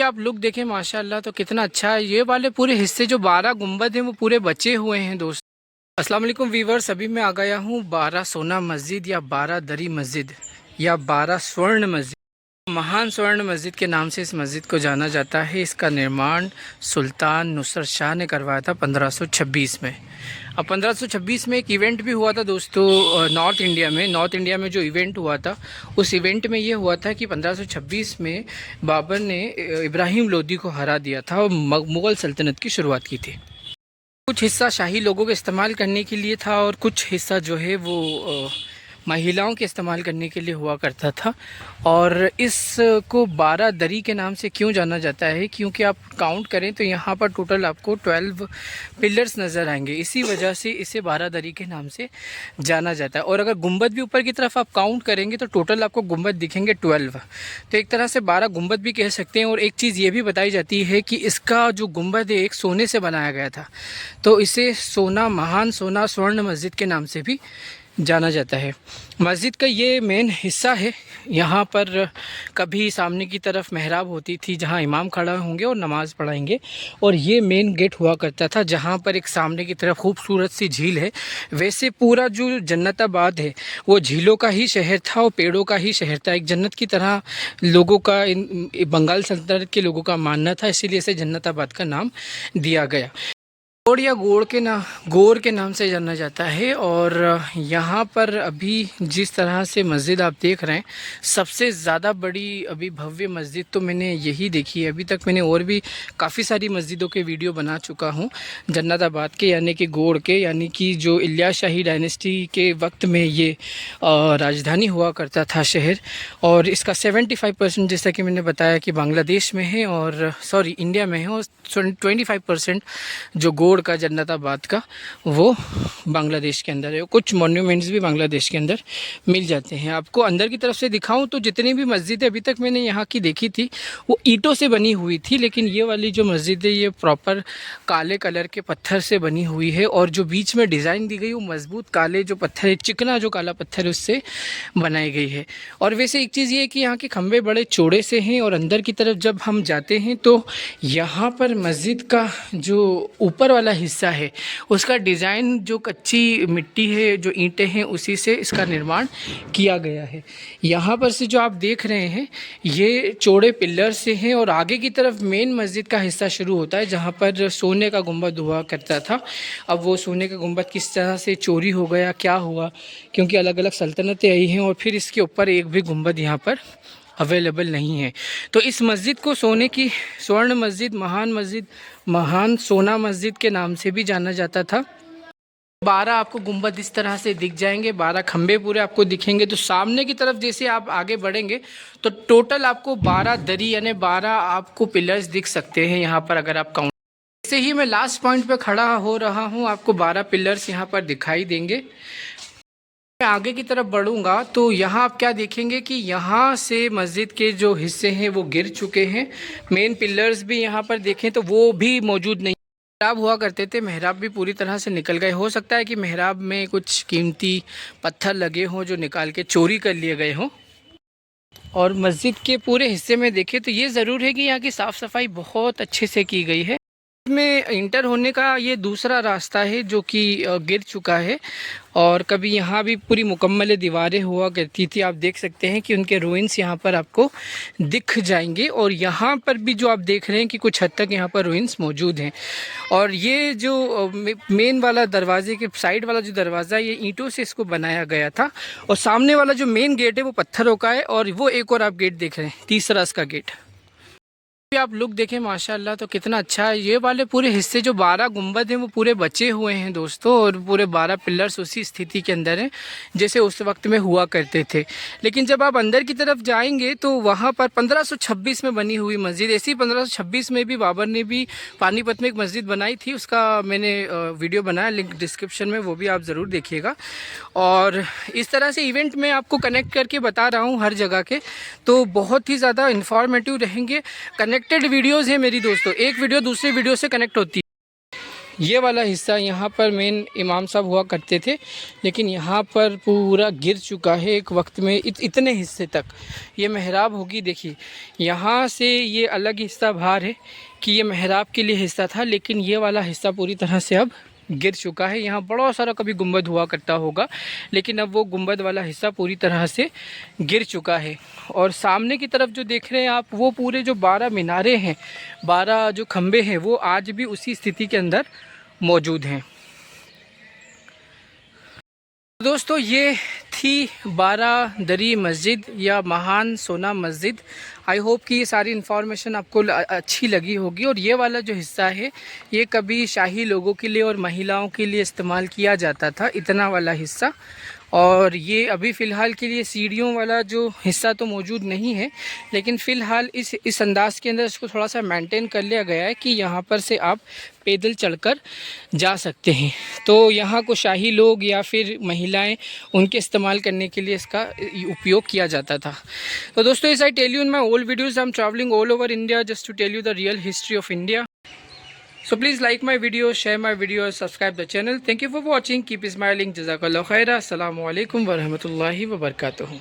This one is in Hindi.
आप लुक देखें माशाल्लाह तो कितना अच्छा है। ये वाले पूरे हिस्से जो 12 गुंबद हैं वो पूरे बचे हुए हैं दोस्तों। अस्सलाम वालेकुम वीवर्स, अभी मैं आ गया हूँ 12 सोना मस्जिद या 12 दरी मस्जिद या 12 स्वर्ण मस्जिद। महान स्वर्ण मस्जिद के नाम से इस मस्जिद को जाना जाता है। इसका निर्माण सुल्तान नुसरत शाह ने करवाया था 1526 में। अब 1526 में एक इवेंट भी हुआ था दोस्तों नॉर्थ इंडिया में जो इवेंट हुआ था, उस इवेंट में ये हुआ था कि 1526 में बाबर ने इब्राहिम लोदी को हरा दिया था और मुग़ल सल्तनत की शुरुआत की थी। कुछ हिस्सा शाही लोगों के इस्तेमाल करने के लिए था और कुछ हिस्सा जो है वो महिलाओं के इस्तेमाल करने के लिए हुआ करता था। और इसको 12 दरी के नाम से क्यों जाना जाता है, क्योंकि आप काउंट करें तो यहाँ पर टोटल आपको 12 पिलर्स नज़र आएंगे। इसी वजह से इसे 12 दरी के नाम से जाना जाता है। और अगर गुंबद भी ऊपर की तरफ आप काउंट करेंगे तो टोटल आपको गुंबद दिखेंगे 12। तो एक तरह से 12 गुंबद भी कह सकते हैं। और एक चीज़ ये भी बताई जाती है कि इसका जो गुंबद है एक सोने से बनाया गया था, तो इसे महान सोना स्वर्ण मस्जिद के नाम से भी जाना जाता है। मस्जिद का ये मेन हिस्सा है। यहाँ पर कभी सामने की तरफ मेहराब होती थी जहाँ इमाम खड़ा होंगे और नमाज़ पढ़ाएंगे, और ये मेन गेट हुआ करता था जहाँ पर एक सामने की तरफ खूबसूरत सी झील है। वैसे पूरा जो जन्नताबाद है वो झीलों का ही शहर था और पेड़ों का ही शहर था। एक जन्नत की तरह लोगों का बंगाल सल्तनत के लोगों का मानना था, इसीलिए इसे जन्नताबाद का नाम दिया गया। गोड़ या गोर के नाम से जाना जाता है। और यहाँ पर अभी जिस तरह से मस्जिद आप देख रहे हैं, सबसे ज़्यादा बड़ी अभी भव्य मस्जिद तो मैंने यही देखी है। अभी तक मैंने और भी काफ़ी सारी मस्जिदों के वीडियो बना चुका हूँ जन्नताबाद के, यानी कि गोड़ के, यानी कि जो इलियास शाही डायनेस्टी के वक्त में ये राजधानी हुआ करता था शहर। और इसका 75% जैसा कि मैंने बताया कि बांग्लादेश में है, और इंडिया में है, और 25% जो गोड़ का जन्नताबाद का वो बांग्लादेश के अंदर है। कुछ मॉन्यूमेंट्स भी बांग्लादेश के अंदर मिल जाते हैं। आपको अंदर की तरफ से दिखाऊं तो जितनी भी मस्जिदें अभी तक मैंने यहाँ की देखी थी वो ईंटों से बनी हुई थी, लेकिन ये वाली जो मस्जिद है ये प्रॉपर काले कलर के पत्थर से बनी हुई है। और जो बीच में डिज़ाइन दी गई वो मजबूत काले जो पत्थर है, चिकना जो काला पत्थर है, उससे बनाई गई है। और वैसे एक चीज़ ये है कि यहाँ के खंभे बड़े चौड़े से हैं। और अंदर की तरफ जब हम जाते हैं तो यहाँ पर मस्जिद का जो ऊपर वाला हिस्सा है उसका डिज़ाइन जो कच्ची मिट्टी है, जो ईंटें हैं, उसी से इसका निर्माण किया गया है। यहाँ पर से जो आप देख रहे हैं ये चौड़े पिलर से हैं। और आगे की तरफ मेन मस्जिद का हिस्सा शुरू होता है जहाँ पर सोने का गुंबद हुआ करता था। अब वो सोने का गुंबद किस तरह से चोरी हो गया, क्या हुआ, क्योंकि अलग अलग सल्तनतें आई हैं और फिर इसके ऊपर एक भी गुंबद यहाँ पर अवेलेबल नहीं है। तो इस मस्जिद को सोने की स्वर्ण मस्जिद, महान सोना मस्जिद के नाम से भी जाना जाता था। 12 आपको गुंबद इस तरह से दिख जाएंगे, 12 खंबे पूरे आपको दिखेंगे। तो सामने की तरफ जैसे आप आगे बढ़ेंगे तो टोटल आपको 12 दरी यानी 12 आपको पिलर्स दिख सकते हैं यहाँ पर, अगर आप काउंट। जैसे ही मैं लास्ट पॉइंट पे खड़ा हो रहा हूँ आपको 12 पिलर्स यहाँ पर दिखाई देंगे। मैं आगे की तरफ बढ़ूंगा तो यहाँ आप क्या देखेंगे कि यहाँ से मस्जिद के जो हिस्से हैं वो गिर चुके हैं। मेन पिलर्स भी यहाँ पर देखें तो वो भी मौजूद नहीं। मेहराब हुआ करते थे, मेहराब भी पूरी तरह से निकल गए। हो सकता है कि मेहराब में कुछ कीमती पत्थर लगे हों जो निकाल के चोरी कर लिए गए हों। और मस्जिद के पूरे हिस्से में देखें तो ये ज़रूर है कि यहाँ की साफ़ सफाई बहुत अच्छे से की गई है। में इंटर होने का ये दूसरा रास्ता है जो कि गिर चुका है। और कभी यहाँ भी पूरी मुकम्मल दीवारें हुआ करती थी। आप देख सकते हैं कि उनके रूइंस यहाँ पर आपको दिख जाएंगे। और यहाँ पर भी जो आप देख रहे हैं कि कुछ हद तक यहाँ पर रूइंस मौजूद हैं। और ये जो मेन वाला दरवाजे के साइड वाला जो दरवाज़ा, ये ईंटों से इसको बनाया गया था। और सामने वाला जो मेन गेट है वो पत्थरों का है। और वो एक और आप गेट देख रहे हैं, तीसरा इसका गेट। आप लुक देखें माशाल्लाह तो कितना अच्छा है। ये वाले पूरे हिस्से जो 12 गुंबद हैं वो पूरे बचे हुए हैं दोस्तों। और पूरे 12 पिलर्स उसी स्थिति के अंदर हैं जैसे उस वक्त में हुआ करते थे। लेकिन जब आप अंदर की तरफ जाएंगे तो वहाँ पर 1526 में बनी हुई मस्जिद, ऐसी 1526 में भी बाबर ने भी पानीपत में एक मस्जिद बनाई थी। उसका मैंने वीडियो बनाया, लिंक डिस्क्रिप्शन में, वो भी आप ज़रूर देखिएगा। और इस तरह से इवेंट में आपको कनेक्ट करके बता रहा हूँ हर जगह के, तो बहुत ही ज़्यादा इन्फॉर्मेटिव रहेंगे। कनेक्टेड वीडियोस है मेरी दोस्तों, एक वीडियो दूसरे वीडियो से कनेक्ट होती है। ये वाला हिस्सा यहाँ पर मेन इमाम साहब हुआ करते थे, लेकिन यहाँ पर पूरा गिर चुका है एक वक्त में। इतने हिस्से तक ये मेहराब होगी। देखिए यहाँ से ये अलग हिस्सा बाहर है कि ये मेहराब के लिए हिस्सा था, लेकिन ये वाला हिस्सा पूरी तरह से अब गिर चुका है। यहाँ बड़ा सारा कभी गुंबद हुआ करता होगा, लेकिन अब वो गुंबद वाला हिस्सा पूरी तरह से गिर चुका है। और सामने की तरफ जो देख रहे हैं आप, वो पूरे जो 12 मीनारे हैं, 12 जो खंबे हैं, वो आज भी उसी स्थिति के अंदर मौजूद हैं। दोस्तों ये थी बारादरी मस्जिद या महान सोना मस्जिद। आई होप कि ये सारी इन्फॉर्मेशन आपको अच्छी लगी होगी। और ये वाला जो हिस्सा है, ये कभी शाही लोगों के लिए और महिलाओं के लिए इस्तेमाल किया जाता था, इतना वाला हिस्सा। और ये अभी फ़िलहाल के लिए सीढ़ियों वाला जो हिस्सा तो मौजूद नहीं है, लेकिन फ़िलहाल इस अंदाज़ के अंदर इसको थोड़ा सा मेंटेन कर लिया गया है कि यहाँ पर से आप पैदल चलकर जा सकते हैं। तो यहाँ को शाही लोग या फिर महिलाएं, उनके इस्तेमाल करने के लिए इसका उपयोग किया जाता था। तो दोस्तों, इस I tell you in my old videos, I am travelling all over India just to tell you the real history of India. So please like my video, share my video, subscribe the channel. Thank you for watching. Keep smiling. Jazakallah khaira. Assalamu alaikum wa rahmatullahi wa barakatuh.